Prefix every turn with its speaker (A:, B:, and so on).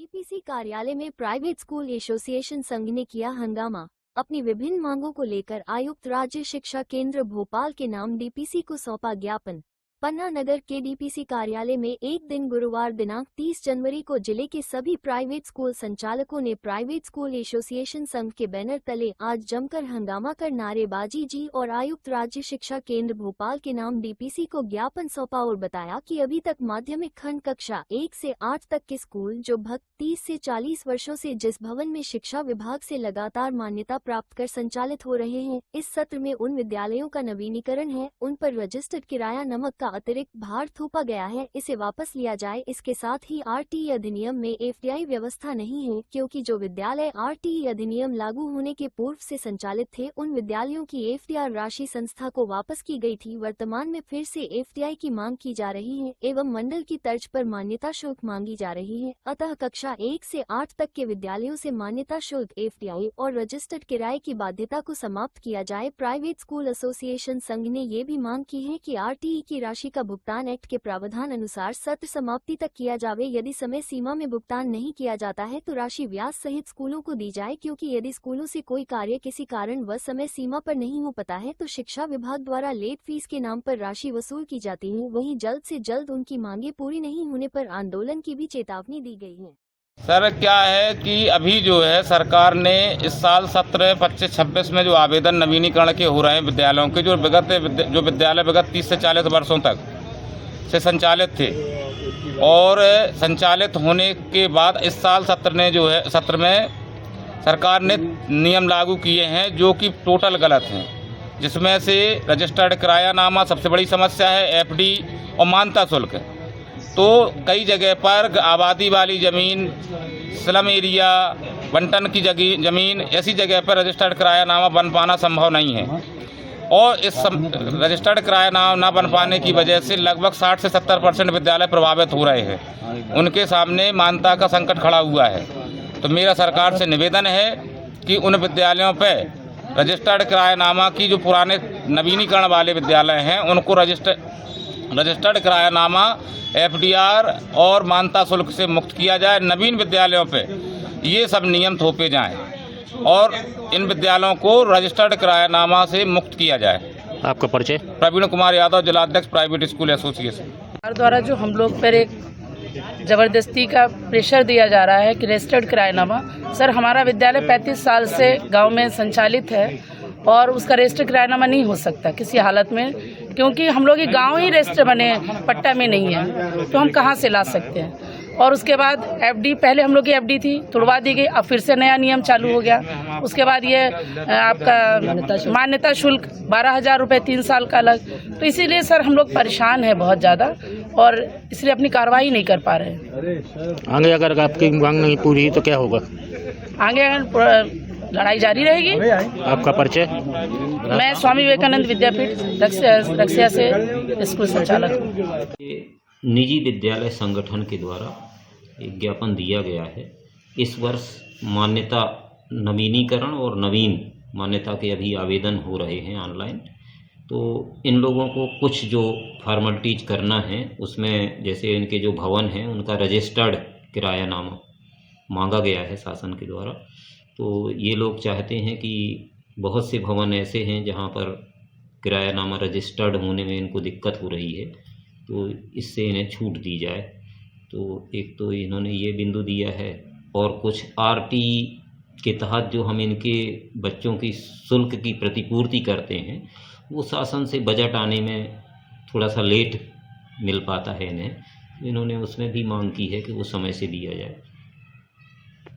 A: DPC कार्यालय में private school association संघ ने किया हंगामा। अपनी विभिन्न मांगों को लेकर आयुक्त राज्य शिक्षा केंद्र भोपाल के नाम डीपीसी को सौंपा ज्ञापन। पन्ना नगर के डीपीसी कार्यालय में एक दिन गुरुवार दिनांक 30 जनवरी को जिले के सभी प्राइवेट स्कूल संचालकों ने प्राइवेट स्कूल एसोसिएशन संघ के बैनर तले आज जमकर हंगामा कर नारेबाजी जी और आयुक्त राज्य शिक्षा केंद्र भोपाल के नाम डीपीसी को ज्ञापन सौंपा और बताया कि अभी तक माध्यमिक खंड कक्षा 1 से 8 तक के स्कूल जो 30 से 40 वर्षों से जिस भवन में शिक्षा विभाग से लगातार मान्यता प्राप्त कर संचालित हो रहे हैं, इस सत्र में उन विद्यालयों का नवीनीकरण है, उन पर रजिस्टर्ड किराया नमक का अतिरिक्त भार थोपा गया है, इसे वापस लिया जाए। इसके साथ ही आरटीई अधिनियम में एफडीआई व्यवस्था नहीं है, क्योंकि जो विद्यालय आरटीई अधिनियम लागू होने के पूर्व से संचालित थे, उन विद्यालयों की एफडीआर राशि संस्था को वापस की गई थी। वर्तमान में फिर से एफडीआई की मांग की जा रही है एवं मंडल की तर्ज पर मान्यता शुल्क मांगी जा रही है। अतः कक्षा 1 से 8 तक के विद्यालयों से मान्यता शुल्क, एफडीआई और रजिस्टर्ड किराए की बाध्यता को समाप्त किया जाए। प्राइवेट स्कूल एसोसिएशन संघ ने ये भी मांग की है कि आरटीई की राशि का भुगतान एक्ट के प्रावधान अनुसार सत्र समाप्ति तक किया जावे। यदि समय सीमा में भुगतान नहीं किया जाता है तो राशि ब्याज सहित स्कूलों को दी जाए, क्योंकि यदि स्कूलों से कोई कार्य किसी कारण व समय सीमा पर नहीं हो पाता है तो शिक्षा विभाग द्वारा लेट फीस के नाम पर राशि वसूल की जाती है। वहीं जल्द से जल्द उनकी मांगे पूरी नहीं होने पर आंदोलन की भी चेतावनी दी गई है।
B: सर, क्या है कि अभी जो है सरकार ने इस साल सत्र 25-26 में जो आवेदन नवीनीकरण के हो रहे हैं विद्यालयों के, जो विद्यालय विगत 30 से 40 वर्षों तक से संचालित थे और संचालित होने के बाद इस साल सत्र में सरकार ने नियम लागू किए हैं जो कि टोटल गलत हैं, जिसमें से रजिस्टर्ड किरायानामा सबसे बड़ी समस्या है, एफडी और मान्यता शुल्क। तो कई जगह पर आबादी वाली ज़मीन, स्लम एरिया, बंटन की ज़मीन, ऐसी जगह पर रजिस्टर्ड किरायानामा बन पाना संभव नहीं है और इस रजिस्टर्ड किरायानामा न बन पाने की वजह से लगभग 60 से 70% विद्यालय प्रभावित हो रहे हैं। उनके सामने मान्यता का संकट खड़ा हुआ है। तो मेरा सरकार से निवेदन है कि उन विद्यालयों पर रजिस्टर्ड किरायानामा की, जो पुराने नवीनीकरण वाले विद्यालय हैं, उनको रजिस्टर्ड किरायानामा, एफडीआर और मान्यता शुल्क से मुक्त किया जाए। नवीन विद्यालयों पे ये सब नियम थोपे जाएं और इन विद्यालयों को रजिस्टर्ड किरायानामा से मुक्त किया जाए।
C: आपका परिचय?
B: प्रवीण कुमार यादव, जिलाध्यक्ष प्राइवेट स्कूल एसोसिएशन।
D: सरकार द्वारा जो हम लोग पर एक ज़बरदस्ती का प्रेशर दिया जा रहा है कि रजिस्टर्ड किरायानामा, सर हमारा विद्यालय 35 साल से गांव में संचालित है और उसका रजिस्टर्ड किरायानामा नहीं हो सकता किसी हालत में, क्योंकि हम लोग ये गाँव ही रजिस्टर बने, पट्टा में नहीं है, तो हम कहाँ से ला सकते हैं। और उसके बाद एफडी, पहले हम लोग की एफडी थी, तुड़वा दी गई, अब फिर से नया नियम चालू हो गया। उसके बाद ये आपका मान्यता शुल्क 12,000 रुपये 3 साल का अलग। तो इसीलिए सर हम लोग परेशान हैं बहुत ज़्यादा और इसलिए अपनी कार्रवाई नहीं कर पा रहे हैं।
C: आगे अगर आपकी मांग नहीं पूरी हुई तो क्या होगा?
D: आगे अगर लड़ाई जारी रहेगी।
C: आपका परिचय?
D: मैं स्वामी विवेकानंद विद्यापीठ रक्सिया से स्कूल संचालक हूँ।
E: निजी विद्यालय संगठन के द्वारा एक ज्ञापन दिया गया है। इस वर्ष मान्यता नवीनीकरण और नवीन मान्यता के अभी आवेदन हो रहे हैं ऑनलाइन। तो इन लोगों को कुछ जो फॉर्मेलिटीज करना है, उसमें जैसे इनके जो भवन हैं उनका रजिस्टर्ड किरायानामा मांगा गया है शासन के द्वारा। तो ये लोग चाहते हैं कि बहुत से भवन ऐसे हैं जहाँ पर किरायानामा रजिस्टर्ड होने में इनको दिक्कत हो रही है, तो इससे इन्हें छूट दी जाए। तो एक तो इन्होंने ये बिंदु दिया है और कुछ आरटीई के तहत जो हम इनके बच्चों की शुल्क की प्रतिपूर्ति करते हैं, वो शासन से बजट आने में थोड़ा सा लेट मिल पाता है इन्हें। इन्होंने उसमें भी मांग की है कि वो समय से दिया जाए।